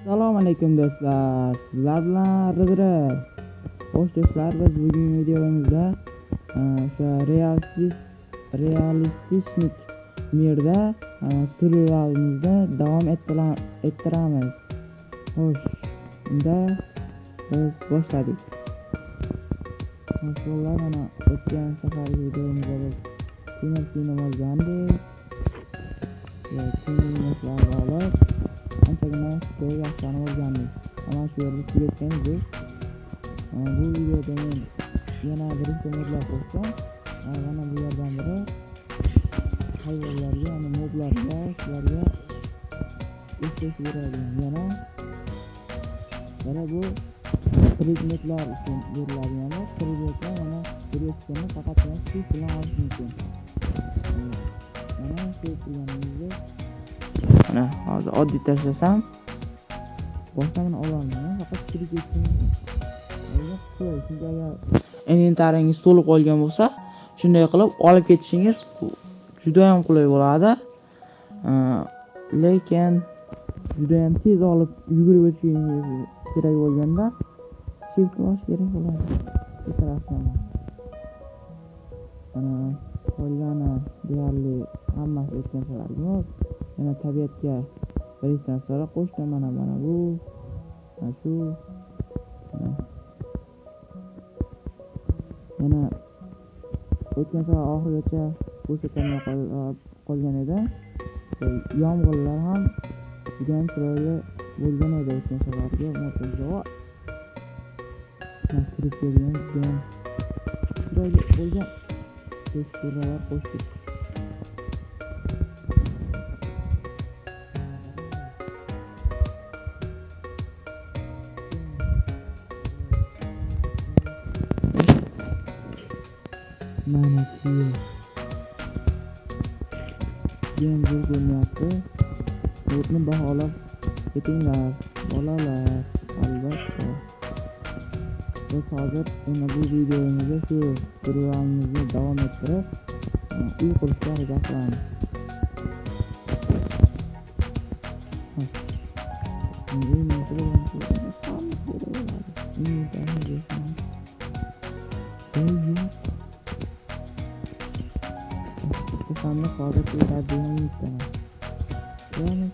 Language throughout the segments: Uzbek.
Assalomu alaykum do'stlar. Sizlar bilan Ridrel. Xo'sh do'stlar, biz bugungi videomizda o'sha realistik mirda survivalimizda davom ettiramiz. Xo'sh, unda biz boshladik. Do'stlar, mana o'tgan safargi videomizda biz temir kiyim olgandik. Kiyimlar olib anchagina joy yaxshilanib olgandik. Mana shu yerda tugatgandik. Bu videoda men yana birinchi modlar qo'shsam, mana bu yerdan biri hayvonlarga, ya'ni moblarga, shularga o'sish beradi. Yana bu predmetlar uchun beriladiganlar. Predmetlar mana predmetni faqatgina shu bilan olish mumkin. Mana shu qilganimizda mana hozir oddiy tashlasam boshdan olaman. Faqat kirik etsin. Chunki agar inventaringiz to'liq qolgan bo'lsa, shunday qilib olib ketishingiz juda ham qulay bo'ladi. Lekin juda ham tez olib yugurib o'tishingiz kerak bo'lganda shift bosish kerak bo'ladi. Bu tarafdan mana qolgani deyarli hammasi o'tgan safargi. Yana tabiatga birinchi narsalar qo'shdim. Mana bu shu yana o'tgan safar oxirigacha ko'rsatmay qolgan edi. Yomg'irlar ham juda ham chiroyli bo'lgan edi o'tgan safargi motorga. Kirib kelgan juda ham chiroyli bo'lgan. Teksturlar qo'shdik. Mana keyin bu ko'ryapti. O'tni baholab ketinglar, bolalar, albatta. Biz hozir yana bu videomizda shu survivalimizni davom ettirib, uy qurishga harakat qilamiz. Sampai hozir keladigan yutadi. Ko'ramiz.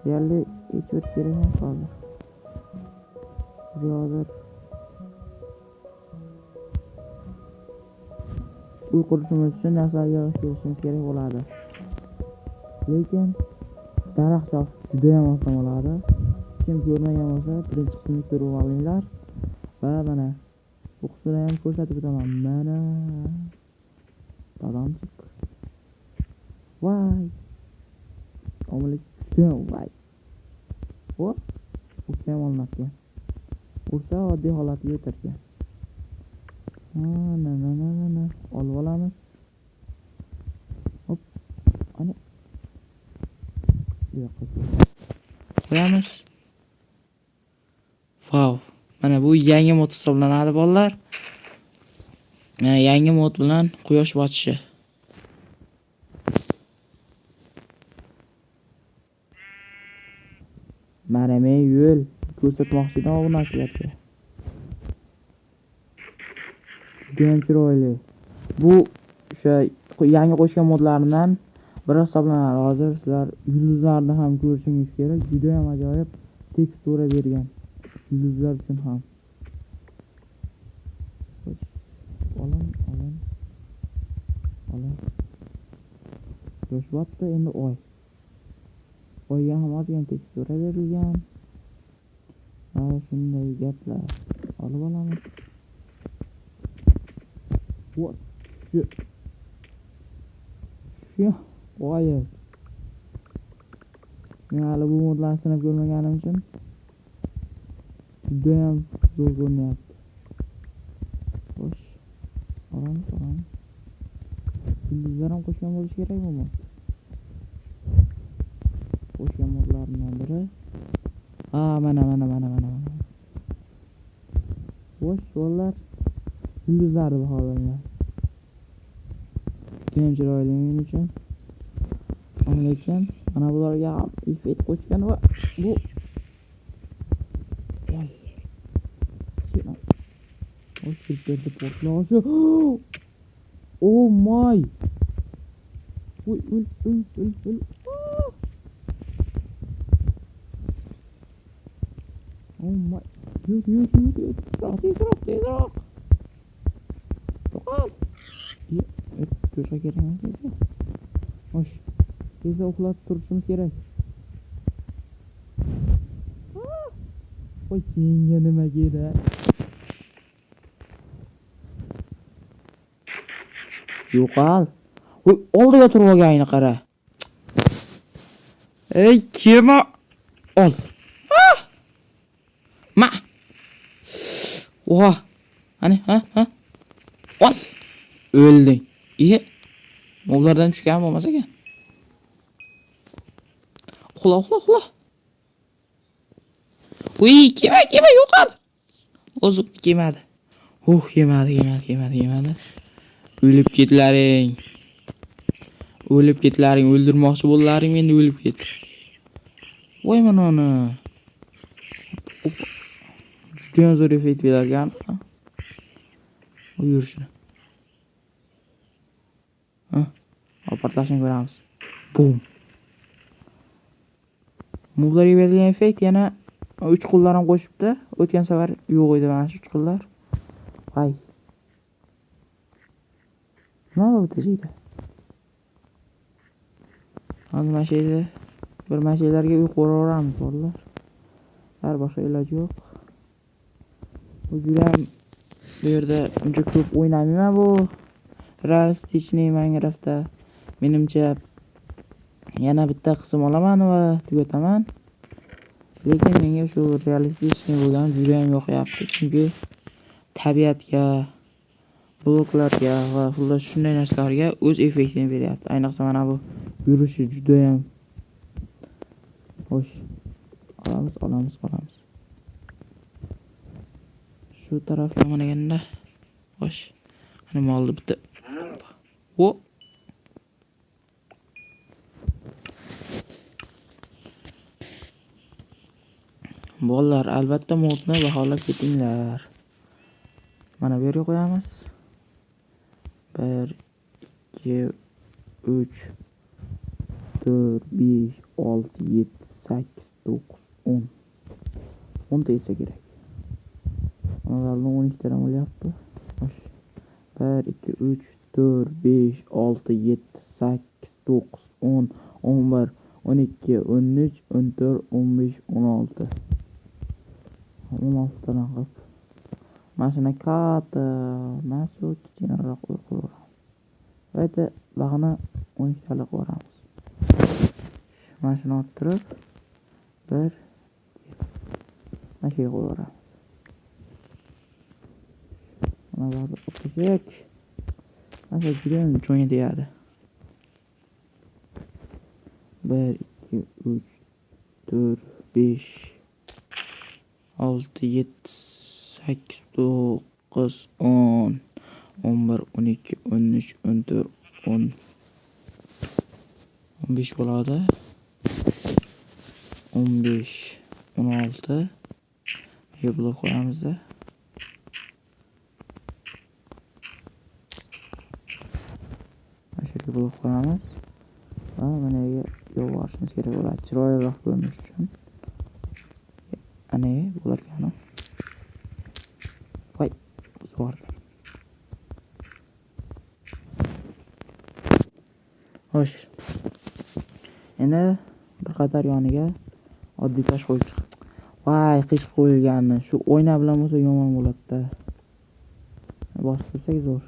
Yerli hech bir kerak emas hozir. Hozir uy qurishimiz uchun narsalarga kelishimiz kerak bo'ladi. Lekin daraxt chopish juda ham oson bo'ladi. Kim ko'rmagan bo'lsa, birinchi qismini ko'rib olinglar. Va mana bu qismini ham ko'rsatib o'taman. Mana dadamchik. Voy. Omlik juda voy. Hop. Bu ham olinadi. Ursa oddiy holatiga o'tirgan. Mana olib olamiz. Hop. Ana. Qo'yamiz. Wow. Mana bu yangi mod hisoblanadi bolalar. Mana yangi mod bilan quyosh botishi. Mana men yo'l ko'rsatmoqchi edim obunachilarga. Juda chiroyli. Bu o'sha yangi qo'shgan modlardan biri hisoblanadi. Hozir sizlar yulduzlarni ham ko'rishingiz kerak. Juda ham ajoyib tekstura bergan. Yulduzlar uchun ham. Olin. Yoshbatda endi oy. Oyga ham ozgina tekstura berilgan. Mana shunday gaplar. Olib olamiz. What? Shu g'oyat. Men hali bu modlarni sinab ko'rmaganim uchun juda ham zo'r ko'rinyapti. Xo'sh, olamiz. Yulduzlar ham qo'shgan bo'lishi kerakmi bu? qo'shgan modlardan biri. Ha, mana. Xo'sh, bolalar, yulduzlarni baholanglar. Judayam chiroyli men uchun. Lekin mana bularga ham effekt qo'shgan va bu portlashi. Oh my. Ul. Oh my. Yuk. Tezroq. To'qol. Ko'cha kerak emas. Xo'sh. Tezda uxlatib turishimiz kerak. Voy, senga nima kerak? Yo'qol. Voy, oldiga turib olganini qara. Ey, kema. Ol. Ma. Oha. Ani, ha? Ol. O'lding. Moblardan tushgan bo'lmasa ekan. Uxla. Uy, kema yo'qol. O'zi kemadi. Kemadi. O'lib ketlaring. O'ldirmoqchi bo'llaring, meni o'lib ket. Voy, mana uni. Judayam zo'r effekt bergan. Yurishni. Portlashni ko'ramiz. Boom. Moblarga berilgan effekt yana 3 qullar ham qo'shibdi. O'tgan safar yo'q edi mana shu 3 qullar. Voy. Nima bo'ldi deydi? Hozir bir mashinlarga uy quraveramiz bolalar. Har boshqa iloji yo'q. O'zim bu yerda uncha ko'p o'ynamayman bu realistichniy mangrafda. Menimcha yana bitta qism olaman va tugataman. Lekin menga shu realistichniy bo'lgan juda ham yoqyapti, chunki tabiatga, bloklarga va xullas shunday narsalarga o'z effektini beryapti. Ayniqsa mana bu yurishi juda ham. Xo'sh. Olamiz. Shu tarafga qaraganda. Xo'sh. Nima oldi bitta? Bolalar, albatta modni baholab ketinglar. Mana bu yerga qo'yamiz. 1 2 3 4 5 6 7 8 9 10. 10 ta esa kerak. Ularni 12 ta bo'lyapti. 1 2 3 4 5 6 7 8 9 10 11 12 13 14 15 16. 16 tadan qilib. Mashina katta, mas'ud kichikroq qo'yib. Qayta bag'ini 12 talik qo'yamiz. Mashina o'tirib 1 mashina qo'yamiz. Mana bu o'tacak. Mana juda jo'nya deyadi. 1 2 3 4 5 6 7 8 9 10 11 12 13 14 10 15 bo'ladi. 15 16 bu blok qo'yamiz-da. Mana shu blok qo'yamiz. Va mana yo'g'irishimiz kerak bo'ladi. Chiroyliroq ko'rinish uchun. Ana bo'larkan. Voy, zo'r. Xo'sh. Endi bir qator yoniga oddiy tosh qo'yib chiq. Voy, qish qo'yilgani. Shu o'yna bilan bo'lsa yomon bo'ladi-da. Bosib tursak zo'r.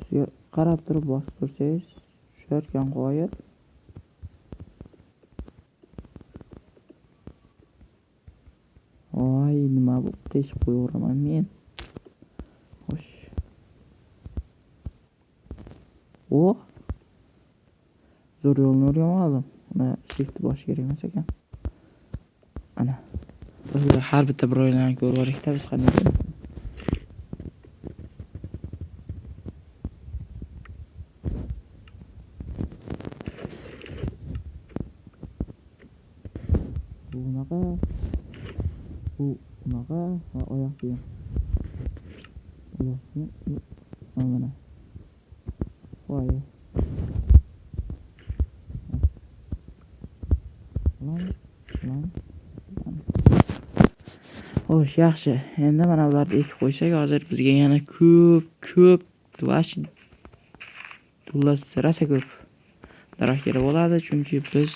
Sizga qarab turib bosib tursangiz, tusharkan qo'yib. Voy, nima bu qish qo'yaveraman men. Xo'sh. zo'r yo'lni o'rganmadim. Uni shift bosh kerak emas ekan. Ana. Biz har bitta broylarni ko'rib olaylik-da biz qanday. Bunaqa va oyoq kiyim. Mana. Voy. Xo'sh, yaxshi. Endi mana bularni ekib qo'ysak, hozir bizga yana ko'p rosa ko'p daraxt kerak bo'ladi, chunki biz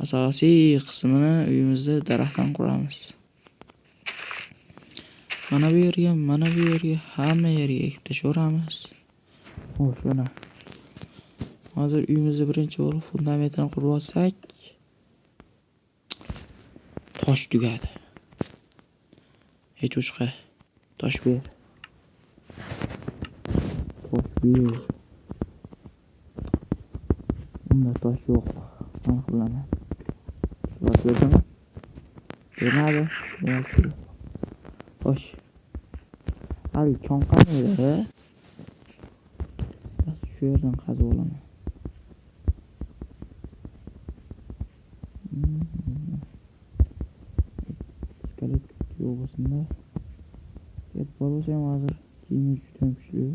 asosiy qismini uyimizni daraxtdan quramiz. Mana bu yerga hamma yerga ekib tashaveramiz. Xo'sh, mana. Hozir uyimizni birinchi bo'lib fundamentini qurib olsak, tosh tugadi. Hech o'shqa tosh ber. Unda tosh yo'q. Mana qilaman. Ko'rdingmi? Ko'rmadi. Xo'sh. Hali chonqamadi. Bas shu yerdan qazib olaman. Skalet yo'q bo'lsa-da. Ket bo'lsam hozir kiyim juda kuchli.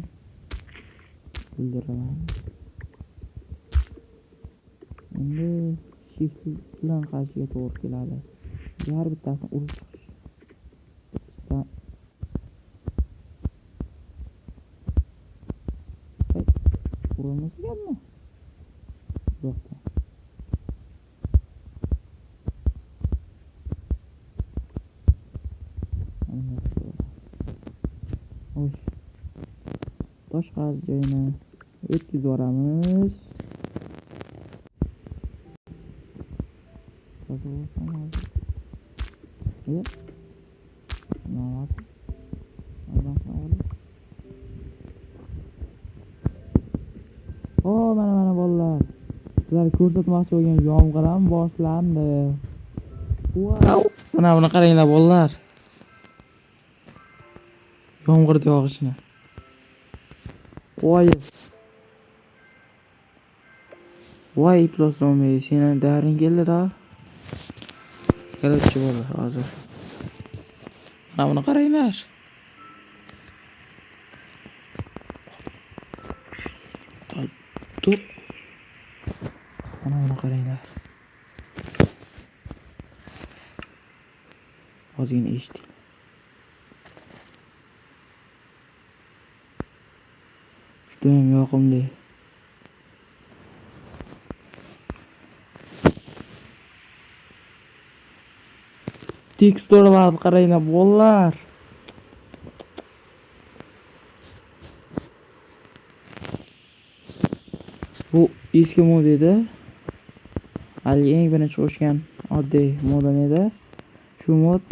Bildiraman. Endi shift bilan qazishga to'g'ri keladi. Har bittasini urib chiqish. Urilmas ekanmi? Yo'q. Xo'sh. Tosh qaz joyini o'tkazib yuboramiz. Mana bolalar. Sizlar ko'rsatmoqchi bo'lgan yomg'ir ham boshlandi. Wow! Mana buni qaranglar bolalar. Yomg'ir yog'ishini. Voy, plosomey, seni daring keldi-da. Qarabchi bolalar hozir. Mana buni qaranglar. Tur. Mana buni qaranglar. Ozgina eshitdik. Judayam yoqimli. Teksturalarni qaranglar bolalar. Bu eski mod edi. Hali eng birinchi qo'shgan oddiy modim edi. Shu mod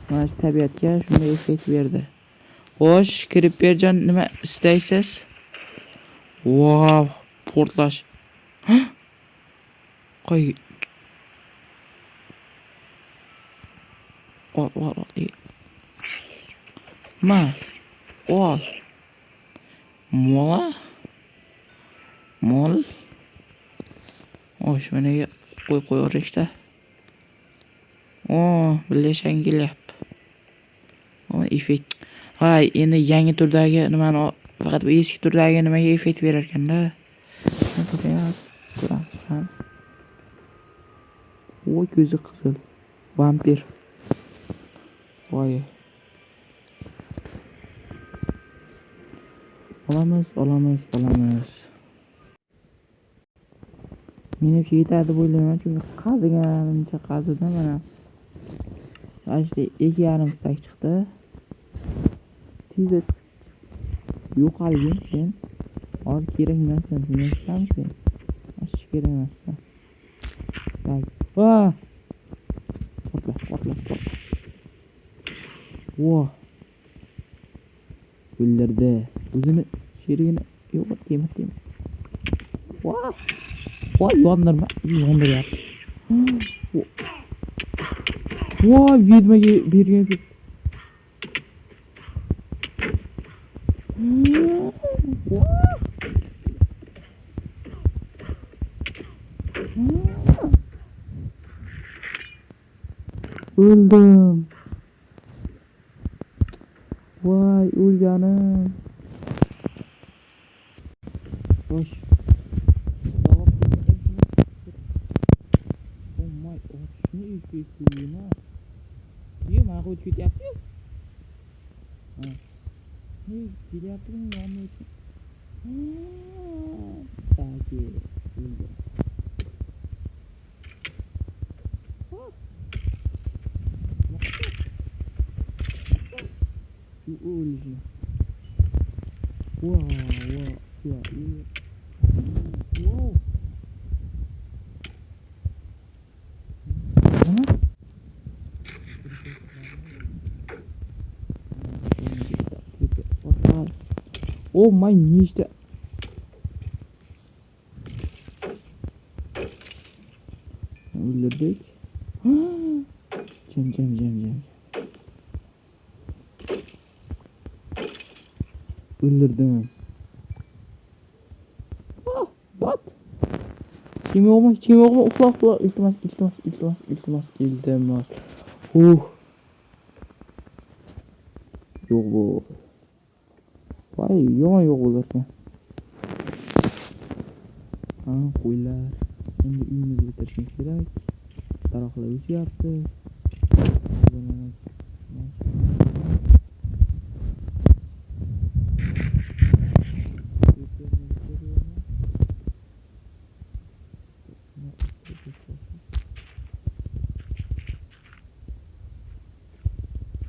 mana shu tabiatga shunday effekt berdi. Xo'sh, kirib berjan nima istaysiz? Wow, portlash. Qo'y. Ol. Ol. Mol. Xo'sh, mana qo'yib qo'yaverishda. Birlashgan kelyapti. Effekt. Voy, endi yangi turdagi nimani faqat bu eski turdagi nimaga effekt berar ekanda. Ko'ramiz. Voy, ko'zi qizil. Vampir. Voy. Olamiz. Menimcha yetadi bo'ylayman, chunki qaziganimcha qazidim mana. Ashli 2,5 stak chiqdi. Tezda yo'qolgin sen. Hozir kerak emas sen, tushunayapsanmi sen? Ash kerak emas. Tak. Portla. Voh. O'ldirdi. O'zini sherigini yo'q, temir. Vay. Vay yondurma. Yonduryapti. Voy vedmaga bergan. Öldüm. Vay o'lganim. Bosh. Oh my god. Shuni ikkiysini. Niye mana qo'yib ketyapti? Ha. Hey, kelyaptimi yonma uchun? Taki. Şu o'lishi. Wow, wow. Oh my nişte. Öldürdük. Cem. Öldürdüm. What? Kimi olma. Uxla. İltimas. Yok bu. Vay yok olarken. Ha qo'ylar. Endi uyimizni bitirishim kerak. Daraxtlar o'syapti.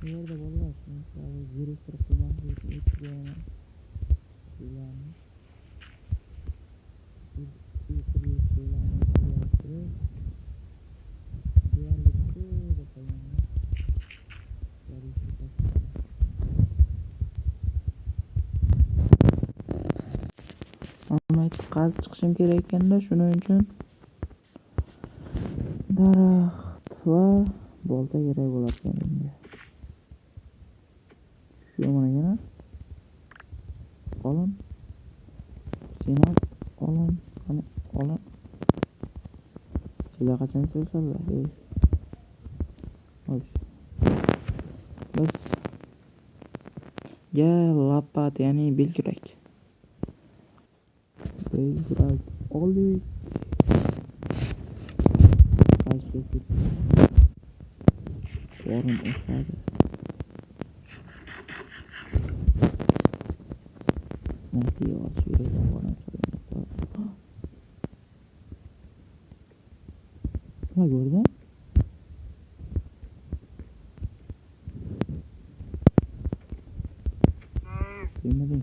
Nerede bolalar? Zirih qilib o'tgan. Qazib chiqishim kerak ekanda, shuning uchun daraxt va bolta kerak bo'lar ekan menga. Shu mana yana. Olin. Senam olin. Qani olin. Sizlar qachon sizlar? Xo'sh. Biz lapat, ya'ni belkurak. Belkurak oldik. Warm o'xshadi. Nanti sudah warm so'rayapti. Nima ko'rding? Bilmadim.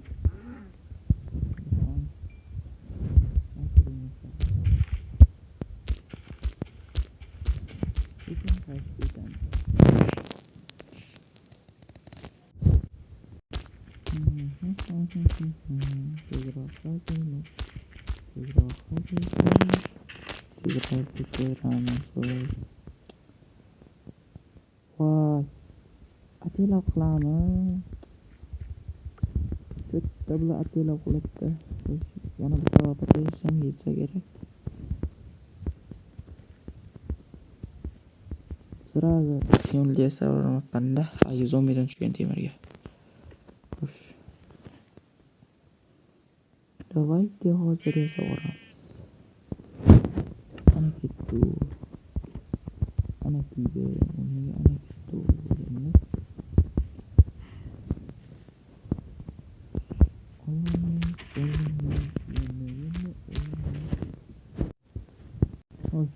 Wah, atila qilamiz. Bitta bilan atila qilibdi. Yana bitta patatesam yetsa kerak. Sirada temirga savarmapman-da. Hali zombidan tushgan temirga. Давайте hozir yasavoramiz. Ana ketdi. Ana ketdi.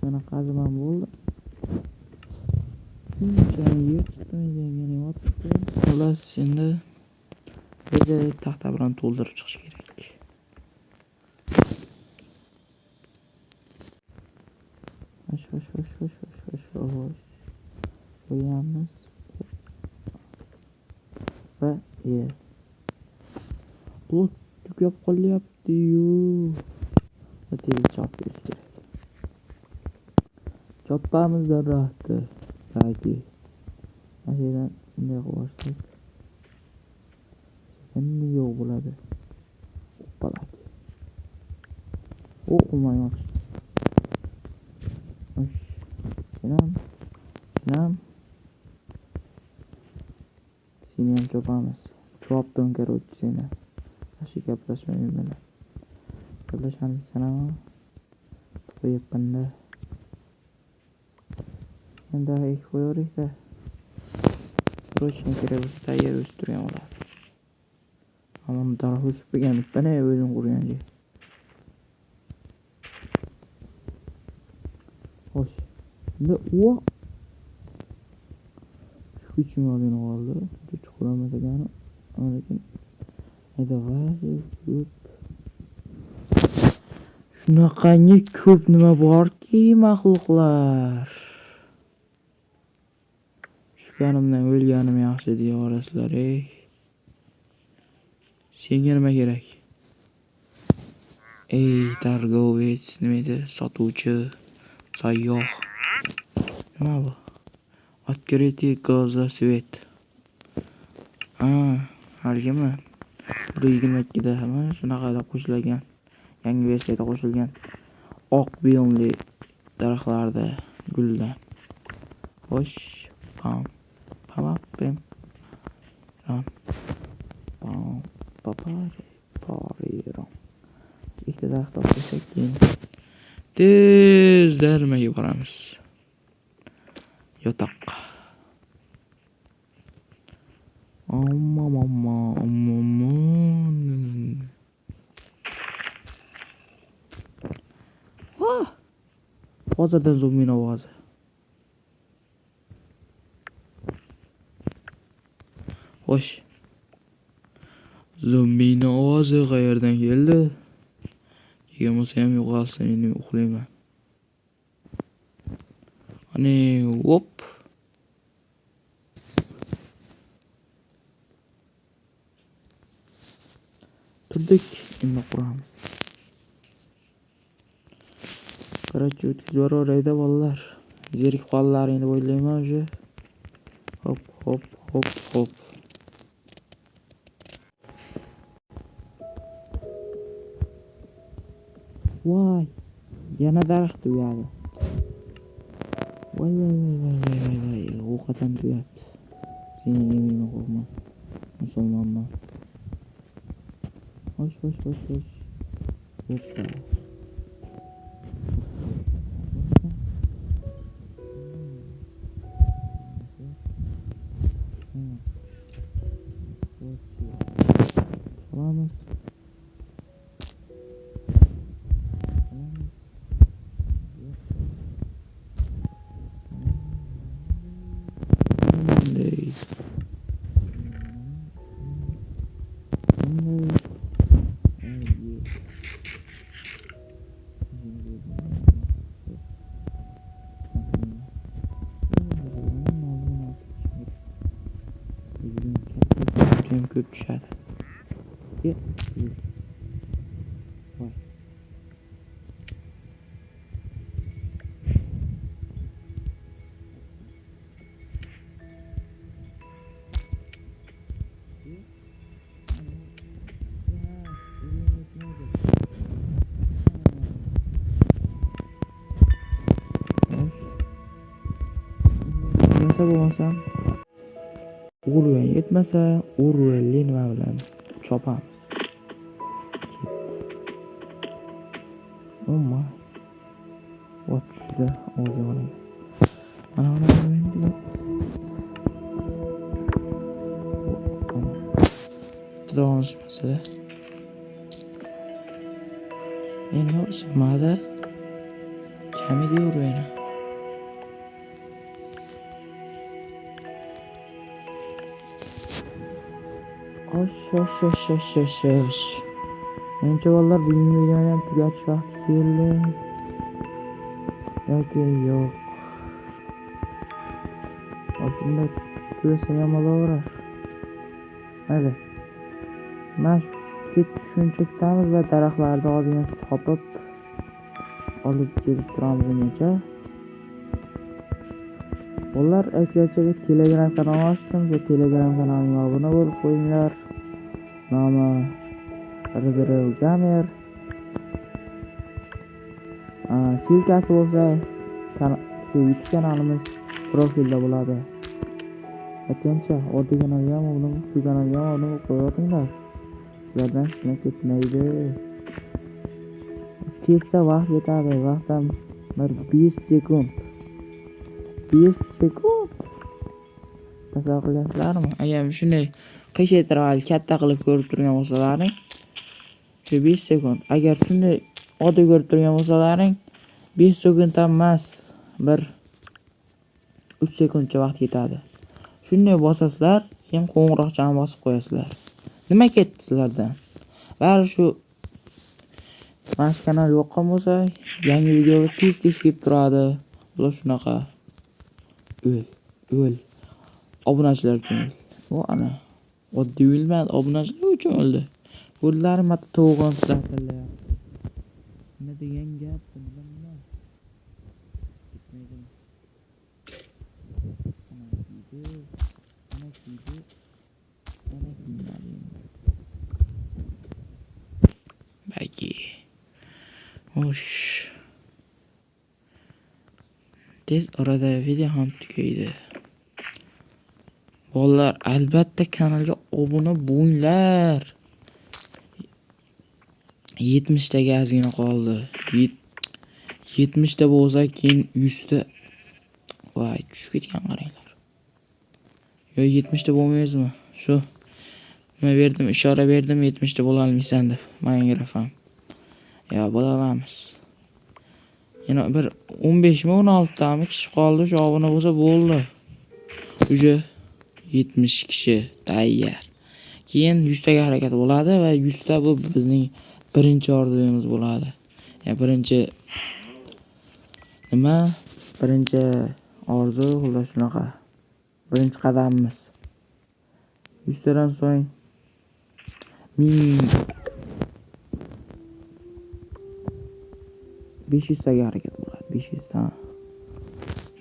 Mana qazimam bo'ldi. Xullas, endi bitta taxta bilan to'ldirib chiqish kerak. Xo'sh. Qo'yamiz. Va bu tugab qolyapti-yu. Chopamiz daraxtni. Balki. Mashadan bunday qilsak. Endi yo'q bo'ladi. Hoppalak. O'qimayman. Shinam. Seni ham chopamiz. Chopdim короче seni. Yaxshi gaplashmayman bilan. Gaplashamiz sanami? Qo'yapman-da. Endi ekib qo'yaverik-da. Срочно kerak bo'lsa tayyor o'stirgan bo'ladi. Ammo daraxt o'sib kelganlikdan o'zim qurganga. Xo'sh. Endi u shuchim olgan qoldi. Chuquramiz ekan. Lekin davay ko'p. Shunaqangi ko'p nima borki maxluqlar. Tushganimdan o'lganim yaxshi deyorasizlar, ey. Senga nima kerak? Ey, торговец, nima edi? Sotuvchi, sayyoh. Nima bu? Открытие глаза свет. Halgami? 122 da ham shunaqa qo'shilgan. Yangi versiyada qo'shilgan. Oq biyomli daraxtlarda guldan. Xo'sh, pam. Papari. Ikkita daraxt olsak keyin tezda nimaga boramiz? Yotoqqa. Hozirdan zombi ovozi. Xo'sh. Zombini ovozi qayerdan keldi? Yemasa ham yo'qolsin, endi uxlayman. Ani, hop. Turdik, endi quramiz. Короче, o'tkazib yuborayda bolalar. Zerik qo'llaringni o'ylayman o'sha. Hop. Voy, yana daraxt tuyadi. Voy. O'qatam tuyadi. Seni yemayman, qo'rqma. Musulmonman. Xo'sh. Hoppa. Salomuz. Ko'p tushadi. Voy. Bo'lmasam urgan yetmasa urvelli nima bilan chopamiz. Omma. What the o'zim. Mana endi. Transmasada. Endi o'smada kamida urgan. Hoş. Menimcha bolalar bugungi videoni ham tugatish vaqti keldi. Yoki yo'q. Oldinda tugasa ham bo'laverar. Mayli. Mana shuncha tutamiz va daraxtlarni ozgina topib olib kelib turamiz menimcha. Ular aytgancha Telegram kanal ochdim. Shu Telegram kanalimga obuna bo'lib qo'yinglar. Nomi Ridrov Gamer. Silkasi bo'lsa shu YouTube kanalimiz profilda bo'ladi. Aytgancha oddiy kanalga ham obuna, shu kanalga ham obuna qo'yinglar. Sizlardan hech ketmaydi. Ketsa vaqt yetadi. Vaqtim bir 5 sekund. 5 sekund. Tasavvur qilasizlarmi? Agar shunday qiyshaytirib katta qilib ko'rib turgan bo'lsalaring, shu 5 sekund. Agar shunday oddiy ko'rib turgan bo'lsalaring, 5 sekund ham emas, bir 3 sekundcha vaqt ketadi. Shunday bosasizlar, keyin qo'ng'iroqchani bosib qo'yasizlar. Nima ketdi sizlardan? Bari shu mana kanal yoqqan bo'lsa, yangi video tez kelib turadi. Bu shunaqa. O'l. Obunachilar uchun. Bu ana oddiy o'lmadi, obunachilar uchun o'ldi. O'zlari mata to'g'on sizlarlayapti. Nima degan gap bilmayman. Ketmaydimi? Ana kiydi. Baki. Xo'sh. Tez orada video ham tugaydi. Bolalar, albatta kanalga obuna bo'linglar. 70 ta ozgina qoldi. 70 ta bo'lsa keyin 100 ta. Voy, tushib ketgan qaranglar. Yo 70 ta bo'lmaysizmi? Shu nima berdim, ishora berdim 70 ta bo'la olmaysan deb. Mangrafam. Ya bo'la olamiz. Yana bir 15 mi 16 tami kishi qoldi, shu obuna bo'lsa bo'ldi. Uje 70 kishi tayyor. Keyin 100 taga harakat bo'ladi va 100 ta bu bizning birinchi orzuyimiz bo'ladi. Ya birinchi orzu xullas shunaqa. Birinchi qadamimiz. 100 tadan so'ng 500 taga harakat bo'ladi. 500 ta.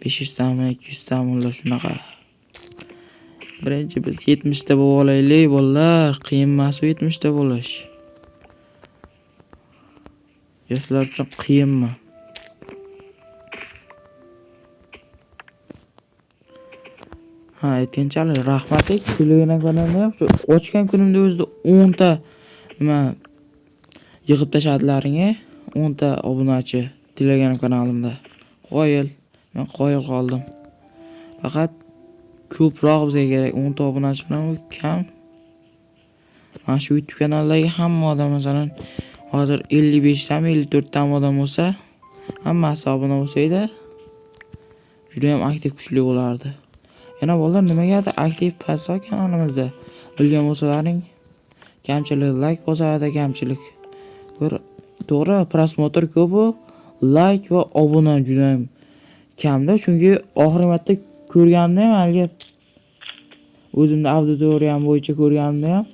500 tami, 200 tami xullas shunaqa. Birinchi biz 70 ta bo'lib olaylik, bolalar. Qiyin emas 70 ta bo'lish. Yoshlar uchun qiyinmi? Aytganchalik rahmatlik. Telegram kanalimni ham shu ochgan kunimda o'zida 10 ta nima yig'ib tashladilaring-a? 10 ta obunachi Telegram kanalimda. Qoyil. Men qoyil qoldim. Faqat ko'proq bizga kerak 10 ta obunachi bilan kam. Mana shu YouTube kanaldagi hamma odam masalan hozir 55 ta 54 ta odam bo'lsa, hammasi obuna bo'lsa edi, juda ham aktiv kuchli bo'lardi. Yana bolalar nimagadir aktiv pastsa kanalimizda bilgan bo'lsalaring, kamchilik like bosadi, kamchilik. Bir to'g'ri prosmotr ko'p, like va obuna juda ham kamda, chunki oxirgi marta ko'rganimda ham hali o'zimda auditoriyam bo'yicha ko'rganimda ham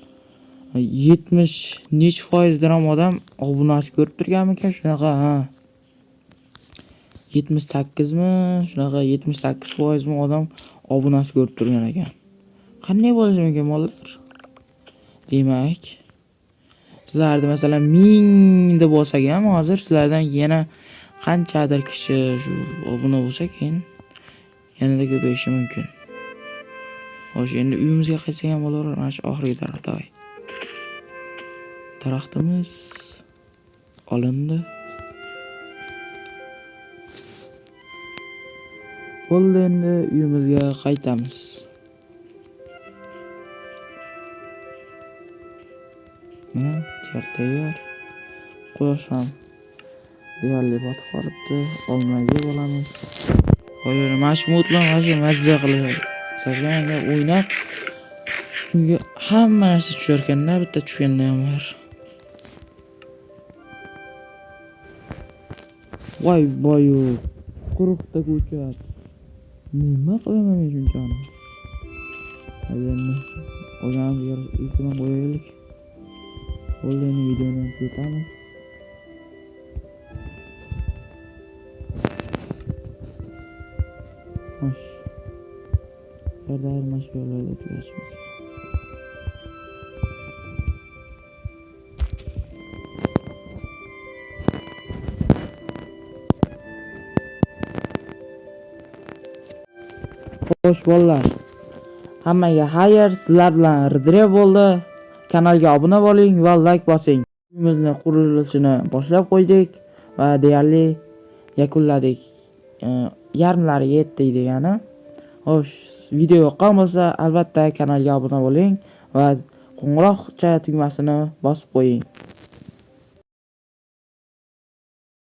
70 nech foizdan ham odam obunasi ko'rib turganmikan shunaqa, 78 mi, shunaqa 78% mi odam obunasi ko'rib turgan ekan. Qanday bo'lishi mumkin bolalar? Demak, sizlarda masalan 1000 deb bo'lsak ham hozir sizlardan yana qanchadir kishi shu obuna bo'lsa keyin yanada ko'payishi mumkin. Xo'sh, endi uyimizga qaytsak ham bo'laver, mana shu oxirgi daraxtda. Daraxtimiz olindi. Bo'ldi, endi uyimizga qaytamiz. Mana tayyor. Quyosh ham deyarli botib qolibdi. Olmaga bo'lamiz. Qo'yar mashmut bilan mazza qilib, sizlarga o'ynab. Chunki hamma narsa tushar ekanda, bitta tushganda ham bor. Voy boyu, quruqda ko'chat. Nima qilaman men shunchani? Endi o'zimizga iltimos qo'yaylik. Bo'ldi, endi videoni ketamiz. Xo'sh. Boshqalarda mashhur yo'llarda tugashimiz. Xo'sh bolalar, hammaga xayr, sizlar bilan Ridre bo'ldi. Kanalga obuna bo'ling va like bosing. Uyimizni qurilishini boshlab qo'ydik va deyarli yakunladik. Yarmlariga yetdik degani. Xo'sh, video yoqqan bo'lsa, albatta kanalga obuna bo'ling va qo'ng'iroqcha tugmasini bosib qo'ying.